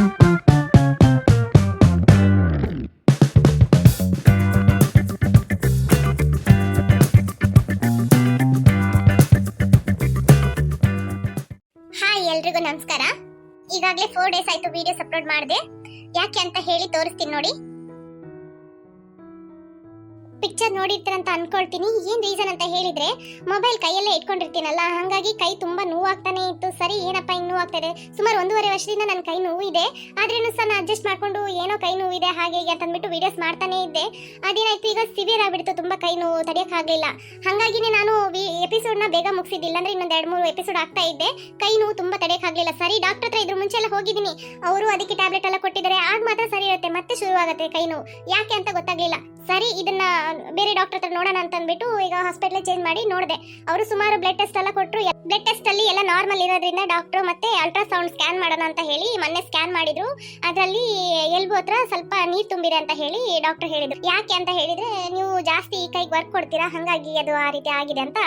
Hi ಎಲ್ರಿಗೂ ನಮಸ್ಕಾರ. ಈಗಾಗಲೇ 4 ಡೇಸ್ ಆಯ್ತು ವಿಡಿಯೋಸ್ ಅಪ್ಲೋಡ್ ಮಾಡಿದೆ. ಯಾಕೆ ಅಂತ ಹೇಳಿ ತೋರಿಸ್ತೀನಿ ನೋಡಿ. ಪಿಕ್ಚರ್ ನೋಡಿರ್ತೀರ ಅಂತ ಅನ್ಕೊಳ್ತೀನಿ. ಏನ್ ರೀಸನ್ ಅಂತ ಹೇಳಿದ್ರೆ ಮೊಬೈಲ್ ಕೈಯಲ್ಲೇ ಇಟ್ಕೊಂಡಿರ್ತೀನಲ್ಲ, ಹಾಗಾಗಿ ಕೈ ತುಂಬಾ ನೋವಾಗ್ತಾನೆ ಇತ್ತು. ಸರಿ ಏನಪ್ಪ ಹಿಂಗ್ ನೋವಾಗ್ತಾ ಇದೆ, ಸುಮಾರು 1.5 ವರ್ಷದಿಂದ ನನ್ನ ಕೈ ನೋವು ಇದೆ, ಆದ್ರೂ ಸಹ ನಾನು ಅಡ್ಜಸ್ಟ್ ಮಾಡ್ಕೊಂಡು ಏನೋ ಕೈ ನೋವು ಇದೆ ಹಾಗೆ ಹೀಗೆ ಅಂತ ಅಂದ್ಬಿಟ್ಟು ವಿಡಿಯೋಸ್ ಮಾಡ್ತಾನೆ ಇದ್ದೆ. ಅದೇನಾಯ್ತು, ಈಗ ಸಿವಿಯರ್ ಆಗ್ಬಿಡ್ತು, ತುಂಬಾ ಕೈ ನೋವು ತಡೆಯಕ್ ಆಗ್ಲಿಲ್ಲ. ಹಾಗಾಗಿನೇ ನಾನು ಎಪಿಸೋಡ್ ನ ಬೇಗ ಮುಗಿಸಿದ್ದಿಲ್ಲ, ಅಂದ್ರೆ ಇನ್ನೊಂದ್ 2-3 ಎಪಿಸೋಡ್ ಆಗ್ತಾ ಇದ್ದೆ. ಕೈ ನೋವು ತುಂಬಾ ತಡೆಯಕ್ ಆಗ್ಲಿಲ್ಲ. ಸರಿ ಡಾಕ್ಟರ್ ಹತ್ರ ಇದ್ರ ಮುಂಚೆ ಎಲ್ಲ ಹೋಗಿದ್ದೀನಿ, ಅವರು ಅದಕ್ಕೆ ಟ್ಯಾಬ್ಲೆಟ್ ಎಲ್ಲ ಕೊಟ್ಟಿದ್ದಾರೆ, ಆಗ ಮಾತ್ರ ಸರಿ ಇರುತ್ತೆ, ಮತ್ತೆ ಶುರು ಆಗುತ್ತೆ ಕೈ ನೋವು. ಯಾಕೆ ಅಂತ ಗೊತ್ತಾಗ್ಲಿಲ್ಲ. ಸರಿ ಇದನ್ನ ಬೇರೆ ಡಾಕ್ಟರ್ ಹತ್ರ ನೋಡೋಣ ಅಂತ ಅಂದ್ಬಿಟ್ಟು ಈಗ ಹಾಸ್ಪಿಟಲ್ ಚೇಂಜ್ ಮಾಡಿ ನೋಡಿದೆ. ಅವರು ಸುಮಾರು ಬ್ಲಡ್ ಟೆಸ್ಟ್ ಎಲ್ಲ ಕೊಟ್ಟರು. ಬ್ಲಡ್ ಟೆಸ್ಟ್ ಅಲ್ಲಿ ಎಲ್ಲ ನಾರ್ಮಲ್ ಇರೋದ್ರಿಂದ ಡಾಕ್ಟರ್ ಮತ್ತೆ ಅಲ್ಟ್ರಾಸೌಂಡ್ ಸ್ಕ್ಯಾನ್ ಮಾಡೋಣ ಅಂತ ಹೇಳಿ ಮೊನ್ನೆ ಸ್ಕ್ಯಾನ್ ಮಾಡಿದ್ರು. ಅದರಲ್ಲಿ ಎಲ್ಬೋ ಹತ್ರ ಸ್ವಲ್ಪ ನೀರು ತುಂಬಿದೆ ಅಂತ ಹೇಳಿ ಡಾಕ್ಟರ್ ಹೇಳಿದ್ರು. ಯಾಕೆ ಅಂತ ಹೇಳಿದ್ರೆ ನೀವು ಜಾಸ್ತಿ ಕೈಗೆ ವರ್ಕ್ ಕೊಡ್ತೀರಾ, ಹಂಗಾಗಿ ಅದು ಆ ರೀತಿ ಆಗಿದೆ ಅಂತ.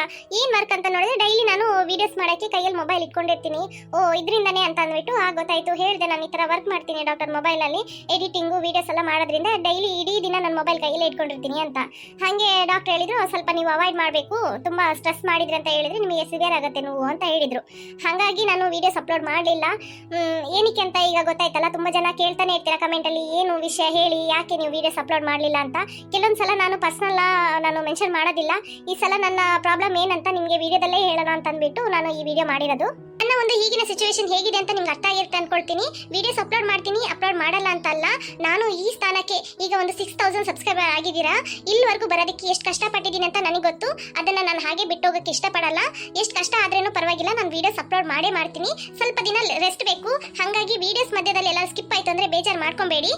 ಏನ್ ವರ್ಕ್ ಅಂತ ನೋಡಿದ್ರೆ ಡೈಲಿ ನಾನು ವಿಡಿಯೋಸ್ ಮಾಡಕ್ಕೆ ಕೈಯಲ್ಲಿ ಮೊಬೈಲ್ ಇಟ್ಕೊಂಡಿರ್ತೀನಿ. ಓ ಇದರಿಂದಾನೇ ಅಂತ ಅಂದ್ಬಿಟ್ಟು ಗೊತ್ತಾಯ್ತು. ಹೇಳಿದೆ ನಾನು ಈ ತರ ವರ್ಕ್ ಮಾಡ್ತೀನಿ ಡಾಕ್ಟರ್, ಮೊಬೈಲ್ ಅಲ್ಲಿ ಎಡಿಟಿಂಗು ವಿಡಿಯೋಸ್ ಎಲ್ಲ ಮಾಡೋದ್ರಿಂದ ಡೈಲಿ ಇಡೀ ದಿನ ನನ್ನ ಮೊಬೈಲ್ ಕೈಯಲ್ಲಿ ಇಟ್ಕೊಂಡಿರ್ತೀನಿ ಅಂತ. ಹಾಗೆ ಡಾಕ್ಟರ್ ಹೇಳಿದ್ರು ಸ್ವಲ್ಪ ನೀವು ಅವಾಯ್ಡ್ ಮಾಡಬೇಕು, ತುಂಬಾ ಸ್ಟ್ರೆಸ್ ಮಾಡಿದ್ರಿ ಅಂತ ಹೇಳಿದ್ರೆ ನಿಮಗೆ ಸಿವಿಯರ್ ಆಗುತ್ತೆ ನೋವು ಅಂತ ಹೇಳಿದ್ರು. ಹಾಗಾಗಿ ನಾನು ವಿಡಿಯೋಸ್ ಅಪ್ಲೋಡ್ ಮಾಡಲಿಲ್ಲ. ಏನಕ್ಕೆ ಅಂತ ಈಗ ಗೊತ್ತಾಯ್ತಲ್ಲ. ತುಂಬಾ ಜನ ಕೇಳ್ತಾನೆ ಇರ್ತೀರಾ ಕಮೆಂಟ್ ಅಲ್ಲಿ, ಏನು ವಿಷಯ ಹೇಳಿ, ಯಾಕೆ ನೀವು ವಿಡಿಯೋಸ್ ಅಪ್ಲೋಡ್ ಮಾಡಲಿಲ್ಲ ಅಂತ. ಕೆಲವೊಂದ್ಸಲ ನಾನು ಪರ್ಸನಲ್ ನಾನು ಮೆನ್ಷನ್ ಮಾಡೋದಿಲ್ಲ. ಈ ಸಲ ನನ್ನ ಪ್ರಾಬ್ಲಮ್ ಏನಂತ ನಿಮಗೆ ವಿಡಿಯೋದಲ್ಲೇ ಹೇಳೋಣ ಅಂತ ಅಂದ್ಬಿಟ್ಟು ನಾನು ಈ ವಿಡಿಯೋ ಮಾಡಿರೋದು. ನನ್ನ ಒಂದು ಈಗಿನ ಸಿಚುವೇಶನ್ ಹೇಗಿದೆ ಅಂತ ನಿಮ್ಗೆ ಅರ್ಥ ಆಗಿರುತ್ತೆ ಅನ್ಕೊಳ್ತೀನಿ. ವಿಡಿಯೋಸ್ ಅಪ್ಲೋಡ್ ಮಾಡ್ತೀನಿ, ಅಪ್ಲೋಡ್ ಮಾಡಲ್ಲ ಅಂತ ಅಲ್ಲ. ನಾನು ಈ ಸ್ಥಾನಕ್ಕೆ ಈಗ ಒಂದು 6000 ಸಬ್ಸ್ಕ್ರೈಬರ್ ಆಗಿದ್ದೀರಾ. ಇಲ್ಲಿವರೆಗೂ ಬರೋದಕ್ಕೆ ಎಷ್ಟು ಕಷ್ಟಪಟ್ಟಿದ್ದೀನಿ ಅಂತ ನನಗೆ ಗೊತ್ತು. ಅದನ್ನ ನಾನು ಹಾಗೆ ಬಿಟ್ಟು ಹೋಗಕ್ಕೆ ಇಷ್ಟಪಡಲ್ಲ. ಎಷ್ಟು ಕಷ್ಟ ಆದ್ರೇನು ಪರವಾಗಿಲ್ಲ, ನಾನು ವಿಡಿಯೋಸ್ ಅಪ್ಲೋಡ್ ಮಾಡೇ ಮಾಡ್ತೀನಿ. ಸ್ವಲ್ಪ ದಿನ ರೆಸ್ಟ್ ಬೇಕು, ಹಾಗಾಗಿ ವಿಡಿಯೋಸ್ ಮಧ್ಯದಲ್ಲಿ ಎಲ್ಲ ಸ್ಕಿಪ್ ಆಯ್ತು ಅಂದ್ರೆ ಬೇಜಾರು ಮಾಡ್ಕೊಬೇಡಿ.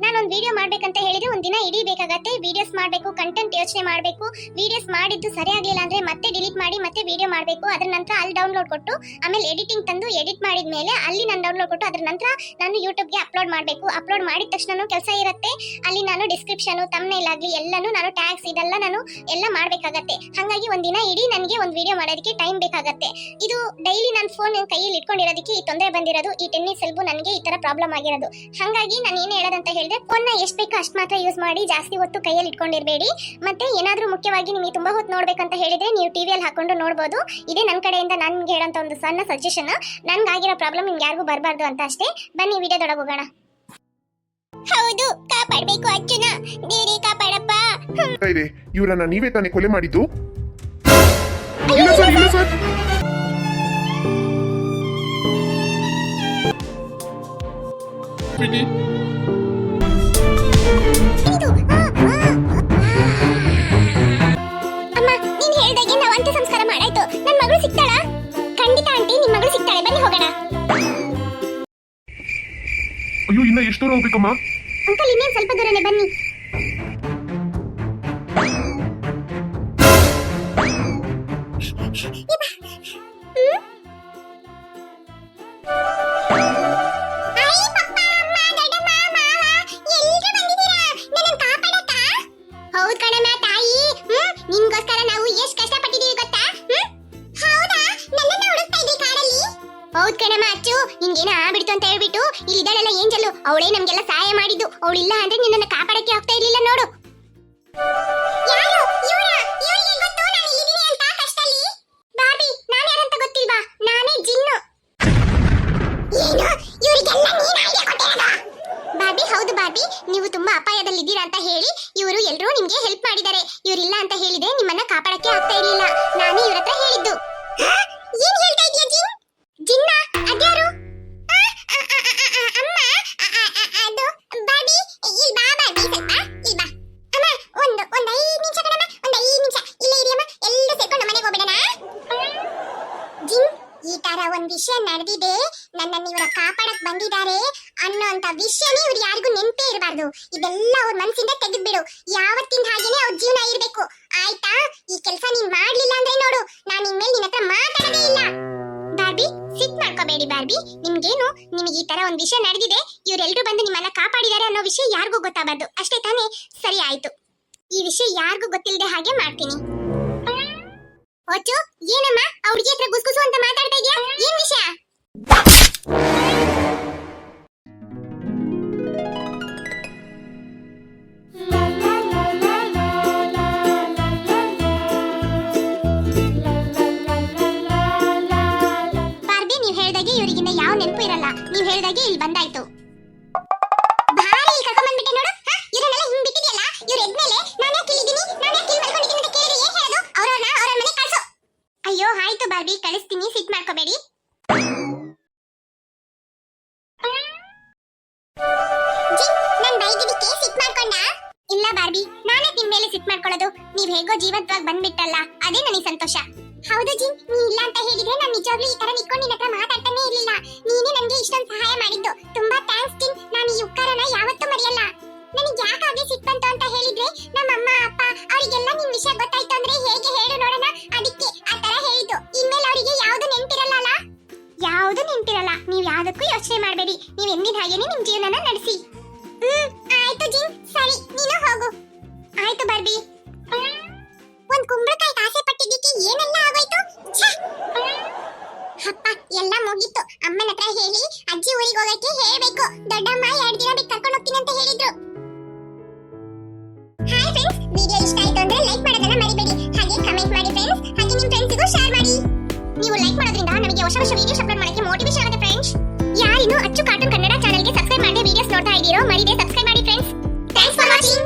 ನಾನೊಂದು ವಿಡಿಯೋ ಮಾಡ್ಬೇಕಂತ ಹೇಳಿದ್ರೆ ಒಂದ್ ದಿನ ಇಡೀ ಬೇಕಾಗತ್ತೆ. ವಿಡಿಯೋಸ್ ಮಾಡಬೇಕು, ಕಂಟೆಂಟ್ ಯೋಚನೆ ಮಾಡಬೇಕು. ವಿಡಿಯೋಸ್ ಮಾಡಿದ್ದು ಸರಿ ಆಗ್ಲಿಲ್ಲ ಅಂದ್ರೆ ಮತ್ತೆ ಡಿಲೀಟ್ ಮಾಡಿ ಮತ್ತೆ ವಿಡಿಯೋ ಮಾಡಬೇಕು. ಅದ್ರ ನಂತರ ಅಲ್ಲಿ ಡೌನ್ಲೋಡ್ ಕೊಟ್ಟು ಆಮೇಲೆ ಎಡಿಟಿಂಗ್ ತಂದು ಎಡಿಟ್ ಮಾಡಿದ ಮೇಲೆ ಅಲ್ಲಿ ನಾನು ಡೌನ್ಲೋಡ್ ಕೊಟ್ಟು ಅದ್ರ ನಂತರ ನಾನು ಯೂಟ್ಯೂಬ್ಗೆ ಅಪ್ಲೋಡ್ ಮಾಡಬೇಕು. ಅಪ್ಲೋಡ್ ಮಾಡಿದ ತಕ್ಷಣ ಕೆಲಸ ಇರುತ್ತೆ. ಅಲ್ಲಿ ನಾನು ಡಿಸ್ಕ್ರಿಪ್ಷನ್, ತಮ್ನೇಲ್ ಆಗ್ಲಿ ಎಲ್ಲಾನು ನಾನು ಟ್ಯಾಗ್ಸ್ ಇದೆಲ್ಲ ನಾನು ಎಲ್ಲ ಮಾಡ್ಬೇಕಾಗತ್ತೆ. ಹಾಗಾಗಿ ಒಂದಿನ ಇಡೀ ನನಗೆ ಒಂದು ವಿಡಿಯೋ ಮಾಡೋದಕ್ಕೆ ಟೈಮ್ ಬೇಕಾಗತ್ತೆ. ಇದು ಡೈಲಿ ನನ್ನ ಫೋನ್ ಕೈಯಲ್ಲಿ ಇಟ್ಕೊಂಡಿರೋದಕ್ಕೆ ಈ ತೊಂದರೆ ಬಂದಿರೋದು. ಈ ಟೆನ್ನಿಸ್ ಎಲ್ಬು ನನಗೆ ಈ ತರ ಪ್ರಾಬ್ಲಮ್ ಆಗಿರೋದು. ಹಾಗಾಗಿ ನಾನು ಏನು ಹೇಳೋದಂತ ಹೇಳಿದ್ರೆ ಫೋನ್ನ ಎಷ್ಟು ಬೇಕೋ ಅಷ್ಟು ಮಾತ್ರ ಯೂಸ್ ಮಾಡಿ, ಜಾಸ್ತಿ ಹೊತ್ತು ಕೈಯಲ್ಲಿ ಇಟ್ಕೊಂಡಿರಬೇಡಿ. ಮತ್ತೆ ಏನಾದ್ರೂ ಮುಖ್ಯವಾಗಿ ನಿಮಗೆ ತುಂಬಾ ಹೊತ್ತು ನೋಡ್ಬೇಕಂತ ಹೇಳಿದ್ರೆ ನೀವು ಟಿವಿಯಲ್ಲಿ ಹಾಕೊಂಡು ನೋಡಬಹುದು. ಇದೇ ನನ್ನ ಕಡೆಯಿಂದ ನನ್ಗೆ ಹೇಳೋಂತ ಒಂದು ಸಣ್ಣ ಸಜೆಷನ್. ನನ್ಗಾಗಿರೋ ಪ್ರಾಬ್ಲಮ್ ನಿಮ್ಗೆ ಯಾರಿಗೂ ಬರಬಾರ್ದು ಅಂತ ಅಷ್ಟೇ. ಬನ್ನಿ ವಿಡಿಯೋದೊಳಗೆ ಹೋಗೋಣ. ಹೌದು, ಕಾಪಾಡಬೇಕು ಅರ್ಜುನ, ದೇವರೇ ಕಾಪಾಡಪ್ಪ. ಇವರನ್ನ ನೀವೇ ತಾನೇ ಕೊಲೆ ಮಾಡಿದ್ದು? ಇಲ್ಲ ಸರ್, ಇಲ್ಲ ಸರ್. ಅಮ್ಮ, ನೀನ್ ಹೇಳ್ದಾಗೆ ನಾವು ಅಂತ್ಯ ಸಂಸ್ಕಾರ ಮಾಡಾಯ್ತು. ನನ್ನ ಮಗಳು ಸಿಗ್ತಾಳ? ಖಂಡಿತ ಆಂಟಿ, ನಿಮ್ ಮಗಳು ಸಿಗ್ತಾಳೆ. ಬನ್ನಿ ಹೋಗೋಣ. ಅಯ್ಯೋ, ಇನ್ನ ಎಷ್ಟು ದೂರ ಹೋಗ್ಬೇಕಮ್ಮ? ಅಂಕಲ್, ಇನ್ನೇನ್ ಸ್ವಲ್ಪ ದೂರನೇ, ಬನ್ನಿ. ಹೌದ್ ಕಣಮ್ಮ ತಾಯಿ, ನಿನ್ಗೋಸ್ಕರ ನಾವು ಎಷ್ಟು ಕಷ್ಟಪಟ್ಟಿದೀವಿ ಗೊತ್ತಾ? ಹೌದಾ, ನನ್ನನ್ನ ಹುಡುಕ್ತಾ ಇದ್ದೆ ಕಾಡಲ್ಲಿ? ಹೌದ್ ಕಣಮ್ಮ ಅಚ್ಚು, ನಿನ್ಗೇನ ಆಗ್ಬಿಡ್ತು ಅಂತ ಹೇಳ್ಬಿಟ್ಟು ಇಲ್ಲಿದ್ದಾಳಲ್ಲ ಏಂಜಲು, ಅವಳೇ ನಮ್ಗೆಲ್ಲ ಸಹಾಯ ಮಾಡಿದ್ದು. ಅವಳಿಲ್ಲ ಅಂದ್ರೆ ನಿನ್ನನ್ನ ಕಾಪಾಡಕ್ಕೆ ಆಗ್ತಾ ಇರ್ಲಿಲ್ಲ ನೋಡು. ಯಾರು ಇವರಾ? ಇವರಿಗೆ ಗೊತ್ತು ನಾನು ಇಲ್ಲಿದ್ದೀನಿ ಅಂತ ಕಷ್ಟದಲ್ಲಿ. ಬಾಬಿ, ನಾನು ಯಾರಂತ ಗೊತ್ತಿಲ್ವಾ? ನಾನೇ ಜಿನ್ನು. ಏನು, ಇವರಿಗೆಲ್ಲ ನೀನು ಐಡಿಯಾ ಕೊಟ್ಟಿರೋದಾ? ಬಾಬಿ, ಹೌದು ಬಾಬಿ, ನೀವು ತುಂಬಾ ಅಪಾಯದಲ್ಲಿದ್ದೀರಾ ಅಂತ ಹೇಳಿ ಇವರು ಎಲ್ಲರೂ ನಿಮ್ಗೆ ಹೆಲ್ಪ್ ಮಾಡಿದ್ದಾರೆ. ಇವರಿಲ್ಲ ಅಂತ ಹೇಳಿದ್ರೆ ನಿಮ್ಮನ್ನ ಕಾಪಾಡಕ್ಕೆ ಆಗ್ತಾ ಇರ್ಲಿಲ್ಲ. ನಾನೇ ಇವ್ರ ಹತ್ರ ಹೇಳಿದ್ದು. ಏನ್ ಹೇಳ್ತಾ ಇದೀಯ ಜಿನ್? ಜಿನ್ನ? ಅದ್ಯಾರು? ಅಮ್ಮ, ಅದು ಬಾಬಿ, ಇಲ್ಲಿ ಬಾ ಬಾಬಿ, ಸ್ವಲ್ಪ ಇಲ್ಲಿ ಬಾ. ಅಮ್ಮ, ಒಂದು 5 ನಿಮಿಷ ಕಣಮ್ಮ, ಒಂದು 5 ನಿಮಿಷ ಇಲ್ಲೇ ಇರಿ ಅಮ್ಮ, ಎಲ್ಲರೂ ಸೇರ್ಕೊಂಡು ಮನೆಗೆ ಹೋಗ್ಬಿಡೋಣ. ಜಿನ್, ಈ ತರ ಒಂದ್ ವಿಷಯ ನಡೆದಿದೆ, ನನ್ನನ್ನು ಇವರ ಕಾಪಾಡಕ್ ಬಂದಿದ್ದಾರೆ ಅನ್ನೋಂತ ವಿಷಯನೇ ಇವ್ರು ಯಾರಿಗೂ ನೆನಪೇ ಇರಬಾರ್ದು. ಇದೆಲ್ಲ ಅವ್ರ ಮನಸ್ಸಿಂದ ತೆಗೆದ್ಬಿಡು. ಯಾವತ್ತಿನ ಹಾಗೇನೆ ಅವ್ರ ಜೀವನ ಇರ್ಬೇಕು, ಆಯ್ತಾ? ಈ ಕೆಲಸ ನೀನ್ ಮಾಡ್ಲಿಲ್ಲ ಅಂದ್ರೆ ನೋಡು, ನಾನು ಇನ್ಮೇಲೆ ನಿನ್ನ ಹತ್ರ ಮಾತಾಡೋದೇ ಇಲ್ಲ. ಬಾರ್ಬಿ, ಸಿಟ್ ಮಾಡ್ಕೋಬೇಡಿ ಬಾರ್ಬಿ. ನಿಮ್ಗೆ ಈ ತರ ಒಂದ್ ವಿಷಯ ನಡೆದಿದೆ, ಇವರೆಲ್ಲರೂ ಬಂದು ನಿಮ್ಮನ್ನ ಕಾಪಾಡಿದ್ದಾರೆ ಅನ್ನೋ ವಿಷಯ ಯಾರಿಗೂ ಗೊತ್ತಾಗಬಾರ್ದು, ಅಷ್ಟೇ ತಾನೇ? ಸರಿ ಆಯ್ತು, ಈ ವಿಷಯ ಯಾರಿಗೂ ಗೊತ್ತಿಲ್ಲದೆ ಹಾಗೆ ಮಾಡ್ತೀನಿ. ಓಚು, ಏನಮ್ಮ ಆ ಹುಡುಗಿ ಹತ್ರ ಗುಸ್ಗುಸು ಅಂತ ಮಾತಾಡ್ತಾ ಇದೀಯಾ? ಏನ್ ವಿಷಯ? ನೆನಪು ಇರಲ್ಲ. ನೀವ್ ಹೇಳ್ದಾಗೆ ಇಲ್ಲಿ ಬಂದಾಯ್ತು. ಭಾರಿ ಕರ್ಕೊಂಡ್ ಬಂದ್ಬಿಟ್ಟೆ ನೋಡು. ಇವರನ್ನೆಲ್ಲ ಹಿಂಗ್ ಬಿಟ್ಟಿದ್ಯಲ್ಲ, ಇವ್ರ ಎದ್ಮೇಲೆ ನಾನು ಯಾಕೆ ಇಲ್ಲಿದ್ದೀನಿ, ನಾನು ಯಾಕೆ ಇಲ್ಲಿ ಮಲ್ಕೊಂಡಿದ್ದೀನಿ ಅಂತ ಕೇಳಿದ್ರೆ ಏನ್ ಹೇಳೋದು? ಅವ್ರನ್ನ ಅವ್ರ ಮನೆ ಕಳ್ಸು. ಅಯ್ಯೋ ಆಯ್ತು ಬಾರ್ಬಿ, ಕಳಿಸ್ತೀನಿ, ಸಿಟ್ ಮಾಡ್ಕೋಬೇಡಿ. ನನ್ ಬೈದಿದ್ದಕ್ಕೆ ಸಿಟ್ ಮಾಡ್ಕೊಂಡ? ಇಲ್ಲ ಬಾರ್ಬಿ, ನಾನೇ ನಿಮ್ ಮೇಲೆ ಸಿಟ್ ಮಾಡ್ಕೊಳ್ಳೋದು. ನೀವ್ ಹೇಗೋ ಜೀವಂತವಾಗಿ ಬಂದ್ಬಿಟ್ಟಲ್ಲ, ಅದೇ ನನಗೆ ಸಂತೋಷ. ಹೌದು ಜಿನ್, ನೀ ಇಲ್ಲ ಅಂತ ಹೇಳಿದ್ರೆ ನಾನು ನಿಜವಾಗ್ಲೂ ಈ ತರ ನಿಂತ್ಕೊಂಡು ನಿನ್ನ ಹತ್ರ ಮಾತಾಡ್ತಾನೆ ಇರ್ಲಿಲ್ಲ. ನೀನೇ ನನ್ಗೆ ಇಷ್ಟೊಂದು ಸಹಾಯ ಮಾಡಿದ್ದು. ತುಂಬಾ ಥ್ಯಾಂಕ್ಸ್ ಜಿನ್, ನಾನು ಈ ಉಪಕಾರನ ಯಾವತ್ತೂ ಮರೆಯಲ್ಲ. ನನಗೆ ಯಾಕಾಗೆ ಸಿಟ್ ಬಂತು ಅಂತ ಹೇಳಿದ್ರೆ, ನಮ್ಮ ಅಮ್ಮ ಅಪ್ಪ ಅವರಿಗೆಲ್ಲ ನಿಮ್ ವಿಷಯ ಗೊತ್ತಾಯ್ತು ಅಂದ್ರೆ ಹೇಗೆ ಹೇಳು ನೋಡೋಣ, ಅದಕ್ಕೆ ಆ ತರ ಹೇಳಿದ್ದು. ಇನ್ಮೇಲೆ ಅವರಿಗೆ ಯಾವ್ದು ನೆನ್ಪಿರಲ್ಲ. ಯಾವ್ದು ನೆನ್ಪಿರಲ್ಲ. ನೀವ್ ಯಾವ್ದಕ್ಕೂ ಯೋಚನೆ ಮಾಡಬೇಡಿ. ನೀವ್ ಎಂದಿನ ಹಾಗೇನೆ ನಿಮ್ ಜೀವನನ ನಡೆಸಿ. ಆಯ್ತು ಜಿನ್, ಸರಿ ನೀನು ಹೋಗು. ಆಯ್ತು ಬಾರ್ಬಿ. ಒಂದ್ ಕುಂಬಳಕಾಯಿ ಆಸೆ ಪಟ್ಟಿದ್ದಕ್ಕೆ ಏನೆಲ್ಲ ಆಗೋಯ್ತು. ಅಪ್ಪ ಎಲ್ಲ ಮುಗೀತು. ಅಮ್ಮನ ಹತ್ರ ಹೇಳಿ ಅಜ್ಜಿ ಊರಿಗೆ ಹೋಗಕ್ಕೆ ಹೇಳ್ಬೇಕು. ದೊಡ್ಡಮ್ಮ 2 ದಿನ ಬಿಟ್ಟು ಕರ್ಕೊಂಡು ಹೋಗ್ತೀನಿ ಅಂತ ಹೇಳಿದ್ರು. ಹಾಯ್ ಫ್ರೆಂಡ್ಸ್, ವಿಡಿಯೋ ಇಷ್ಟ ಆಯ್ತು ಅಂದ್ರೆ ಲೈಕ್ ಮಾಡೋದನ್ನ ಮರಿಬೇಡಿ. ಹಾಗೆ ಕಮೆಂಟ್ ಮಾಡಿ ಫ್ರೆಂಡ್ಸ್. ಹಾಗೆ ನಿಮ್ ಫ್ರೆಂಡ್ಸ್ಗೂ ಶೇರ್ ಮಾಡಿ. ನೀವು ಲೈಕ್ ಮಾಡೋದ್ರಿಂದ ನಮಗೆ ಹೊಸ ವಿಡಿಯೋಸ್ ಅಪ್ಲೋಡ್ ಮಾಡಕ್ಕೆ ಮೋಟಿವೇಶನ್ ಆಗುತ್ತೆ ಫ್ರೆಂಡ್ಸ್. ಯಾರಿನ್ನು ಅಚ್ಚು ಕಾರ್ಟೂನ್ ಕನ್ನಡ ಚಾನೆಲ್ಗೆ ಸಬ್ಸ್ಕ್ರೈಬ್ ಮಾಡಿ ವಿಡಿಯೋಸ್ ನೋಡ್ತಾ ಇದ್ದೀರೋ ಮರಿದೆ ಸಬ್ಸ್ಕ್ರೈಬ್ ಮಾಡಿ ಫ್ರೆಂಡ್ಸ್. Thanks for watching.